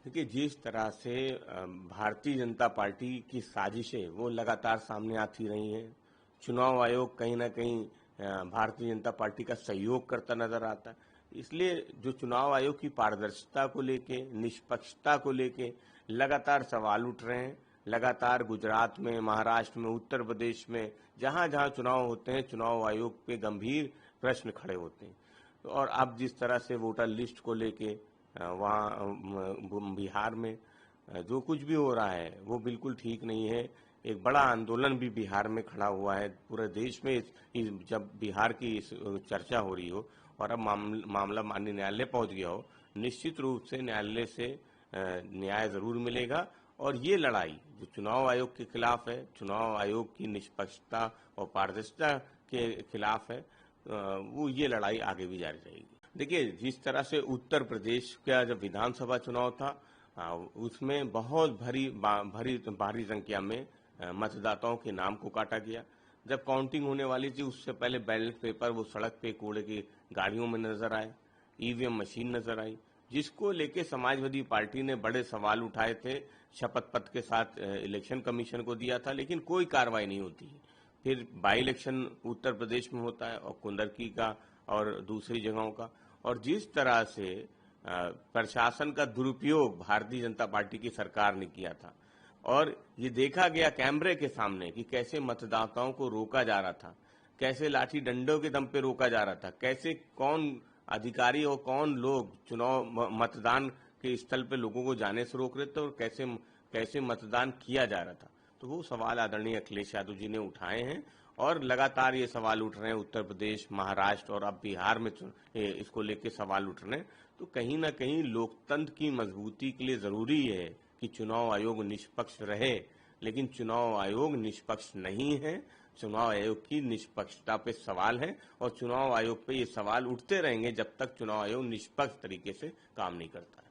देखिए, जिस तरह से भारतीय जनता पार्टी की साजिशें वो लगातार सामने आती रही हैं। चुनाव आयोग कहीं ना कहीं भारतीय जनता पार्टी का सहयोग करता नजर आता है। इसलिए जो चुनाव आयोग की पारदर्शिता को लेके, निष्पक्षता को लेके लगातार सवाल उठ रहे हैं। लगातार गुजरात में, महाराष्ट्र में, उत्तर प्रदेश में जहां जहां चुनाव होते हैं, चुनाव आयोग पे गंभीर प्रश्न खड़े होते हैं। और अब जिस तरह से वोटर लिस्ट को लेके वहाँ बिहार में जो कुछ भी हो रहा है वो बिल्कुल ठीक नहीं है। एक बड़ा आंदोलन भी बिहार में खड़ा हुआ है। पूरे देश में जब बिहार की इस चर्चा हो रही हो और अब मामला माननीय न्यायालय पहुंच गया हो, निश्चित रूप से न्यायालय से न्याय जरूर मिलेगा। और ये लड़ाई जो चुनाव आयोग के खिलाफ है, चुनाव आयोग की निष्पक्षता और पारदर्शिता के खिलाफ है, वो ये लड़ाई आगे भी जारी रहेगी। देखिए, जिस तरह से उत्तर प्रदेश का जब विधानसभा चुनाव था, उसमें बहुत भारी संख्या में मतदाताओं के नाम को काटा गया। जब काउंटिंग होने वाली थी उससे पहले बैलेट पेपर वो सड़क पे कूड़े की गाड़ियों में नजर आए, ईवीएम मशीन नजर आई, जिसको लेके समाजवादी पार्टी ने बड़े सवाल उठाए थे। शपथ पत्र के साथ इलेक्शन कमीशन को दिया था, लेकिन कोई कार्रवाई नहीं होती है। फिर बाई इलेक्शन उत्तर प्रदेश में होता है और कुंदरकी का और दूसरी जगहों का। और जिस तरह से प्रशासन का दुरुपयोग भारतीय जनता पार्टी की सरकार ने किया था, और ये देखा गया कैमरे के सामने कि कैसे मतदाताओं को रोका जा रहा था, कैसे लाठी डंडों के दम पे रोका जा रहा था, कैसे कौन अधिकारी और कौन लोग मतदान के स्थल पे लोगों को जाने से रोक रहे थे और कैसे कैसे मतदान किया जा रहा था। तो वो सवाल आदरणीय अखिलेश यादव जी ने उठाए हैं और लगातार ये सवाल उठ रहे हैं। उत्तर प्रदेश, महाराष्ट्र और अब बिहार में इसको लेके सवाल उठ रहे हैं। तो कहीं ना कहीं लोकतंत्र की मजबूती के लिए जरूरी है कि चुनाव आयोग निष्पक्ष रहे, लेकिन चुनाव आयोग निष्पक्ष नहीं है। चुनाव आयोग की निष्पक्षता पे सवाल है और चुनाव आयोग पे ये सवाल उठते रहेंगे जब तक चुनाव आयोग निष्पक्ष तरीके से काम नहीं करता है।